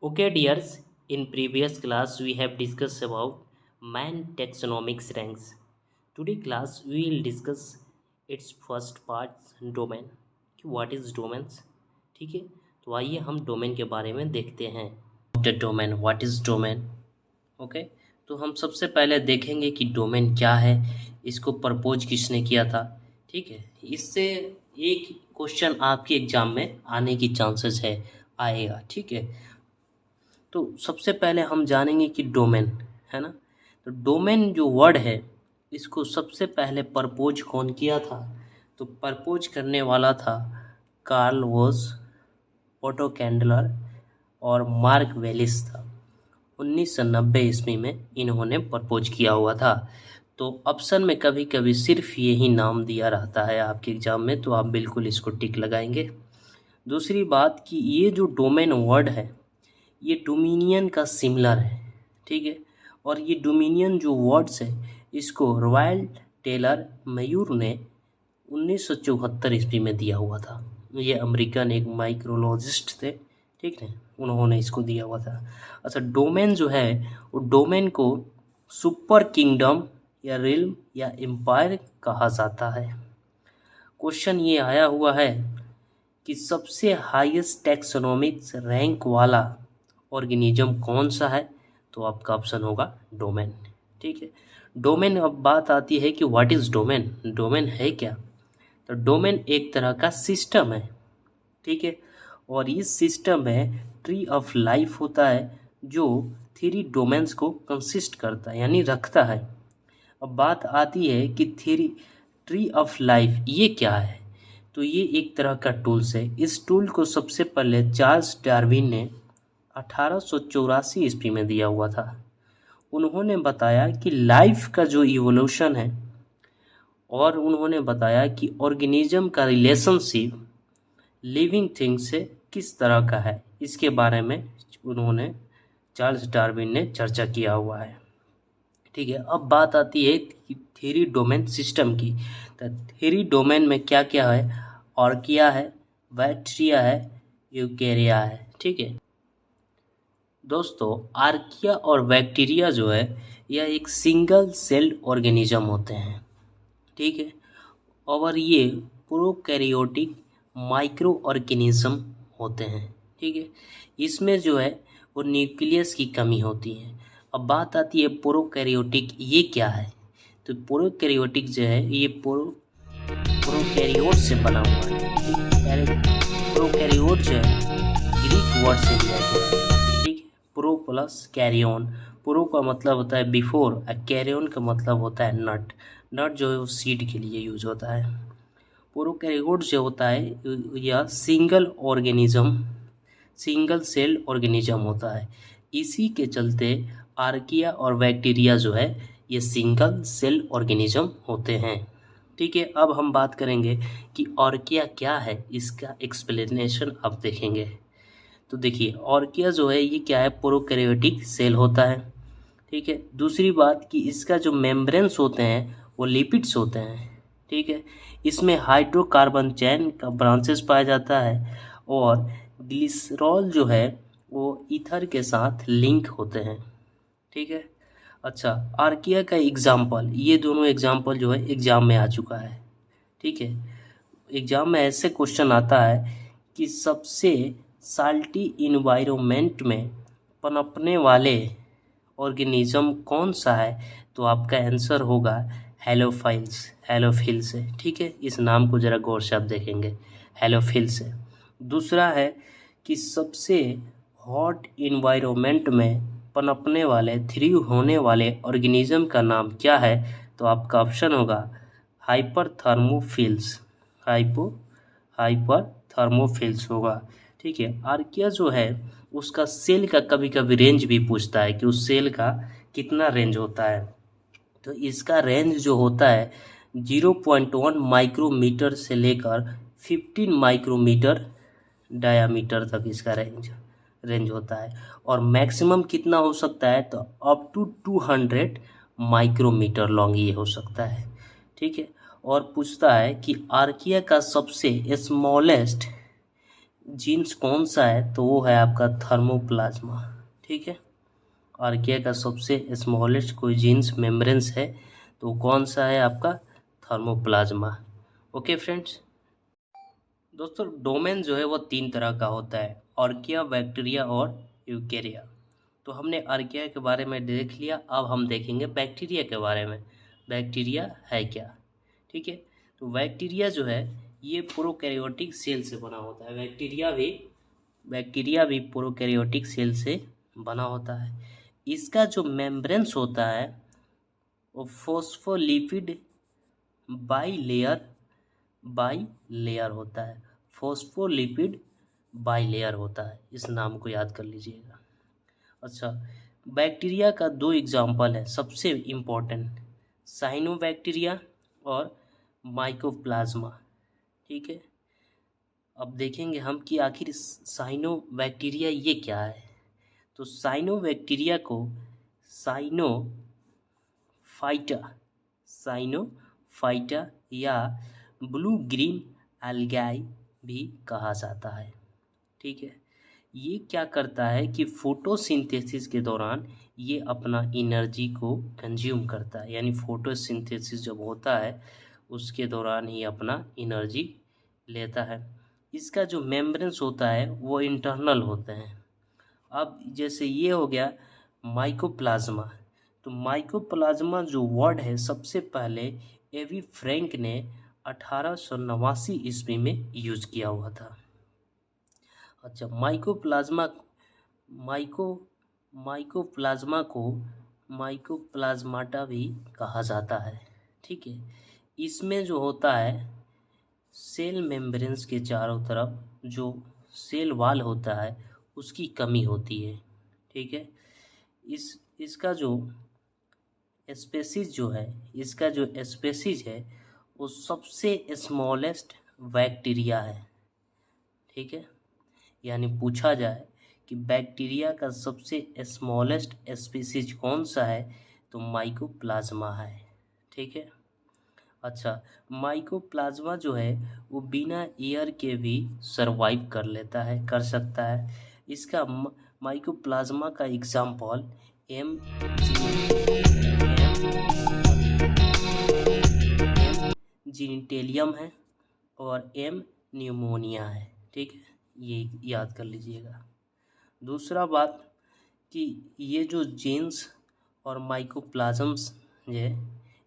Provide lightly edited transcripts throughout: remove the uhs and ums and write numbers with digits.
Okay, dears, in previous class we have discussed about man taxonomics ranks. Today class we will discuss its first part domain कि what is domains. ठीक है, तो आइए हम domain के बारे में देखते हैं. The domain, what is domain. Okay, तो हम सबसे पहले देखेंगे कि डोमेन क्या है, इसको प्रपोज किसने किया था. ठीक है, इससे एक क्वेश्चन आपके एग्जाम में आने की चांसेस है, आएगा. ठीक है, तो सबसे पहले हम जानेंगे कि डोमेन है ना. तो डोमेन जो वर्ड है इसको सबसे पहले प्रपोज कौन किया था. तो प्रपोज करने वाला था कार्ल वोज, ओटो कैंडलर और मार्क वेलिस था. 1990 ईस्वी में इन्होंने प्रपोज किया हुआ था. तो ऑप्शन में कभी कभी सिर्फ यही नाम दिया रहता है आपके एग्जाम में, तो आप बिल्कुल इसको टिक लगाएंगे. दूसरी बात कि ये जो डोमेन वर्ड है ये डोमिनियन का सिमिलर है. ठीक है, और ये डोमिनियन जो वर्ड्स है इसको रॉयल टेलर मयूर ने 1974 ईस्वी में दिया हुआ था. ये अमेरिकन एक माइक्रोलॉजिस्ट थे. ठीक है, उन्होंने इसको दिया हुआ था. अच्छा, डोमेन जो है वो डोमेन को सुपर किंगडम या रिल्म या एम्पायर कहा जाता है. क्वेश्चन ये आया हुआ है कि सबसे हाईएस्ट टैक्सोनॉमिक्स रैंक वाला ऑर्गेनिज्म कौन सा है. तो आपका ऑप्शन होगा डोमेन. ठीक है, डोमेन. अब बात आती है कि व्हाट इज डोमेन. डोमेन है क्या. तो डोमेन एक तरह का सिस्टम है. ठीक है, और इस सिस्टम में ट्री ऑफ लाइफ होता है जो 3 डोमेन्स को कंसिस्ट करता है यानी रखता है. अब बात आती है कि ट्री ऑफ लाइफ ये क्या है. तो ये एक तरह का टूल्स है. इस टूल को सबसे पहले चार्ल्स डार्विन ने 1884 ईस्वी में दिया हुआ था. उन्होंने बताया कि लाइफ का जो इवोल्यूशन है और उन्होंने बताया कि ऑर्गेनिज्म का रिलेशनशिप लिविंग थिंग्स से किस तरह का है, इसके बारे में उन्होंने चार्ल्स डार्विन ने चर्चा किया हुआ है. ठीक है, अब बात आती है कि 3 डोमेन सिस्टम की. तो 3 डोमेन में क्या क्या है. ऑर्किया है, बैक्टीरिया है, यूकेरिया है. ठीक है दोस्तों, आर्किया और बैक्टीरिया जो है यह एक सिंगल सेल्ड ऑर्गेनिज्म होते हैं. ठीक है, और ये प्रोकैरियोटिक माइक्रो ऑर्गेनिज्म होते हैं. ठीक है, इसमें जो है वो न्यूक्लियस की कमी होती है. अब बात आती है प्रोकैरियोटिक ये क्या है. तो प्रोकैरियोटिक जो है ये प्रोकैरियोट से बना हुआ है. प्रोकैरियोट जो है ग्रीक वर्ड से लिया गया है. ठीक है, प्रो प्लस कैरियन. प्रो का मतलब होता है बिफोर और कैरियन का मतलब होता है नट. नट जो है वो सीड के लिए यूज होता है. प्रोकैरियोट जो होता है यह सिंगल सेल ऑर्गेनिज्म होता है. इसी के चलते आर्किया और बैक्टीरिया जो है ये सिंगल सेल ऑर्गेनिज्म होते हैं. ठीक है, अब हम बात करेंगे कि ऑर्किया क्या है, इसका एक्सप्लेनेशन अब देखेंगे. तो देखिए, ऑर्किया जो है ये क्या है, प्रोकैरियोटिक सेल होता है. ठीक है, दूसरी बात कि इसका जो मेम्ब्रेन्स होते हैं वो लिपिड्स होते हैं. ठीक है, इसमें हाइड्रोकार्बन चैन का ब्रांचेस पाया जाता है और ग्लिसरॉल जो है वो ईथर के साथ लिंक होते हैं. ठीक है, अच्छा, आर्किया का एग्जाम्पल, ये दोनों एग्जाम्पल जो है एग्जाम में आ चुका है. ठीक है, एग्जाम में ऐसे क्वेश्चन आता है कि सबसे साल्टी इन्वायरमेंट में पनपने वाले ऑर्गेनिज्म कौन सा है. तो आपका आंसर होगा हेलोफिल्स है. ठीक है, इस नाम को ज़रा गौर से आप देखेंगे, हेलोफिल्स है. दूसरा है कि सबसे हॉट इन्वायरमेंट में पनपने वाले थ्रिव होने वाले ऑर्गेनिज्म का नाम क्या है. तो आपका ऑप्शन होगा हाइपरथर्मोफिल्स. हाइपरथर्मोफिल्स होगा. ठीक है, आर्किया जो है उसका सेल का कभी कभी रेंज भी पूछता है कि उस सेल का कितना रेंज होता है. तो इसका रेंज जो होता है 0.1 माइक्रोमीटर से लेकर 15 माइक्रोमीटर डायामीटर तक इसका रेंज होता है. और मैक्सिमम कितना हो सकता है, तो अप टू 200 माइक्रोमीटर लॉन्ग ये हो सकता है. ठीक है, और पूछता है कि आर्किया का सबसे स्मॉलेस्ट जीन्स कौन सा है, तो वो है आपका थर्मोप्लाज्मा। ठीक है, आर्किया का सबसे स्मॉलेस्ट कोई जीन्स मेम्ब्रेन्स है तो कौन सा है आपका थर्मोप्लाज्मा। ओके फ्रेंड्स, दोस्तों डोमेन जो है वो तीन तरह का होता है, आर्किया, बैक्टीरिया और यूकेरिया। तो हमने आर्किया के बारे में देख लिया, अब हम देखेंगे बैक्टीरिया के बारे में। बैक्टीरिया है क्या, ठीक है। तो बैक्टीरिया जो है ये प्रोकैरियोटिक सेल से बना होता है। बैक्टीरिया भी प्रोकैरियोटिक सेल से बना होता है। इसका जो मेम्ब्रेन्स होता है वो फॉस्फोलिपिड बाई लेयर होता है। फॉस्फोलिपिड बाई लेयर होता है, इस नाम को याद कर लीजिएगा। अच्छा, बैक्टीरिया का दो एग्जाम्पल है सबसे इम्पोर्टेंट, साइनोबैक्टीरिया और माइकोप्लाज्मा। ठीक है, अब देखेंगे हम कि आखिर साइनोबैक्टीरिया ये क्या है। तो साइनोबैक्टीरिया को साइनोफाइटा साइनोफाइटा या ब्लू ग्रीन एल्गाई भी कहा जाता है। ठीक है, ये क्या करता है कि फोटोसिंथेसिस के दौरान ये अपना एनर्जी को कंज्यूम करता है, यानी फोटोसिंथेसिस जब होता है उसके दौरान ही अपना एनर्जी लेता है। इसका जो मेम्ब्रेन्स होता है वो इंटरनल होते हैं। अब जैसे ये हो गया माइकोप्लाज्मा, तो माइकोप्लाज्मा जो वर्ड है सबसे पहले एवी फ्रैंक ने 1889 ईस्वी में यूज किया हुआ था। अच्छा, माइको माइकोप्लाज्मा को माइकोप्लाज्माटा भी कहा जाता है। ठीक है, इसमें जो होता है सेल मेम्ब्रेन्स के चारों तरफ जो सेल वाल होता है उसकी कमी होती है। ठीक है, इसका जो स्पेसीज है वो सबसे स्मॉलेस्ट बैक्टीरिया है। ठीक है, यानी पूछा जाए कि बैक्टीरिया का सबसे स्मॉलेस्ट स्पीसीज कौन सा है तो माइकोप्लाज्मा है। ठीक है, अच्छा, माइकोप्लाज्मा जो है वो बिना एयर के भी सरवाइव कर सकता है। इसका माइकोप्लाज्मा का एग्जाम्पल एम जीनिटेलियम है और एम न्यूमोनिया है। ठीक है, ये याद कर लीजिएगा। दूसरा बात कि ये जो जीन्स और माइकोप्लाज्म्स है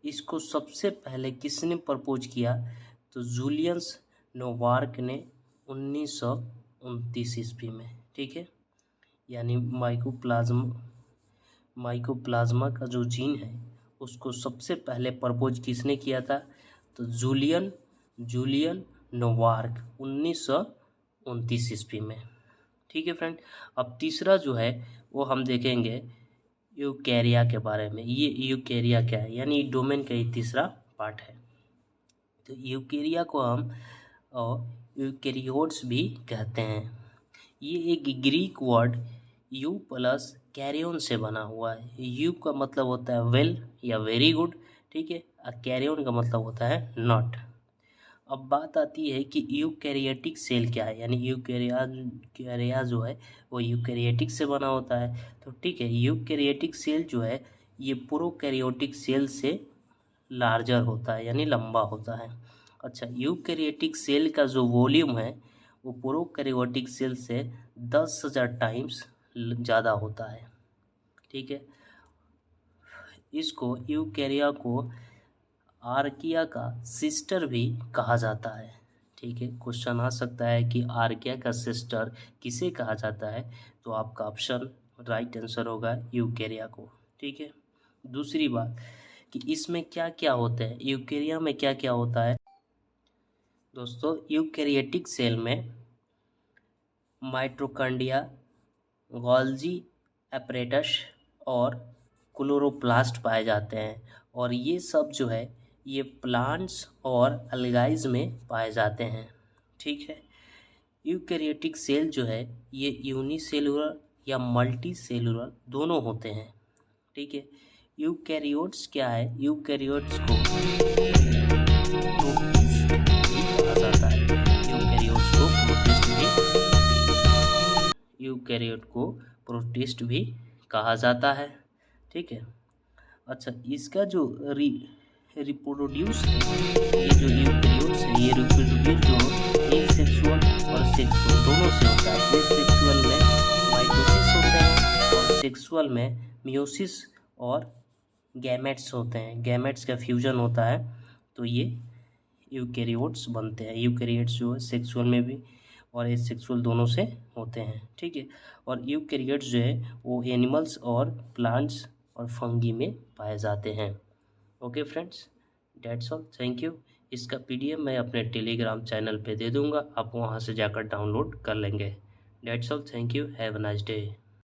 इसको सबसे पहले किसने प्रपोज किया तो जूलियस नोवार्क ने 1929 ईस्वी में। ठीक है, यानी माइकोप्लाज्मा का जो जीन है उसको सबसे पहले प्रपोज किसने किया था तो जूलियन नोवार्क 1929 ईस्वी में। ठीक है फ्रेंड, अब तीसरा जो है वो हम देखेंगे यूकेरिया के बारे में। ये यूकेरिया क्या है, यानी डोमेन का ही तीसरा पार्ट है। तो यूकेरिया को हम यूकेरियोट्स भी कहते हैं। ये एक ग्रीक वर्ड यू प्लस कैरियन से बना हुआ है। यू का मतलब होता है वेल या वेरी गुड, ठीक है, और कैरियन का मतलब होता है नॉट। अब बात आती है कि यूकैरियोटिक सेल क्या है, यानी यूकैरिया जो है वो यूकैरियोटिक से बना होता है। तो ठीक है, यूकैरियोटिक सेल जो है ये प्रोकैरियोटिक सेल से लार्जर होता है, यानी लंबा होता है। अच्छा, यूकैरियोटिक सेल का जो वॉल्यूम है वो प्रोकैरियोटिक सेल से 10,000 टाइम्स ज़्यादा होता है। ठीक है, इसको यूकैरिया को आर्किया का सिस्टर भी कहा जाता है। ठीक है, क्वेश्चन आ सकता है कि आर्किया का सिस्टर किसे कहा जाता है, तो आपका ऑप्शन राइट आंसर होगा यूकेरिया को। ठीक है, दूसरी बात कि इसमें क्या क्या होता है, यूकेरिया में क्या क्या होता है। दोस्तों, यूकैरियोटिक सेल में माइटोकॉन्ड्रिया, गोल्जी एपरेटस और क्लोरोप्लास्ट पाए जाते हैं, और ये सब जो है ये प्लांट्स और अल्गाइज में पाए जाते हैं। ठीक है, यूकैरियोटिक सेल जो है ये यूनिसेलुलर या मल्टी सेलुलर दोनों होते हैं। ठीक है, यूकैरियोट्स क्या है, यूकैरियोट्स को प्रोटिस्ट भी कहा जाता है। यूकैरियोट्स को प्रोटिस्ट भी यूकैरियोट को प्रोटिस्ट भी कहा जाता है। ठीक है। अच्छा, इसका जो रिप्रोड्यूस है, ये जो यूकैरियोट्स है, ये रिप्रोड्यूस जो एसेक्सुअल और सेक्सुअल दोनों से होता है। एसेक्सुअल में माइटोसिस होता है और सेक्सुअल में मियोसिस और गैमेट्स होते हैं। गैमेट्स का फ्यूजन होता है तो ये यूकैरियोट्स बनते हैं। यूकैरियोट्स जो है सेक्सुअल में भी और एसेक्सुअल दोनों से होते हैं। ठीक है। और यूकैरियोट्स जो है वो एनिमल्स और प्लांट्स और फंगी में पाए जाते हैं। Okay friends, that's all, thank you. इसका पीडीएफ मैं अपने टेलीग्राम चैनल पे दे दूंगा, आप वहाँ से जाकर डाउनलोड कर लेंगे। That's all, thank you, have a nice day.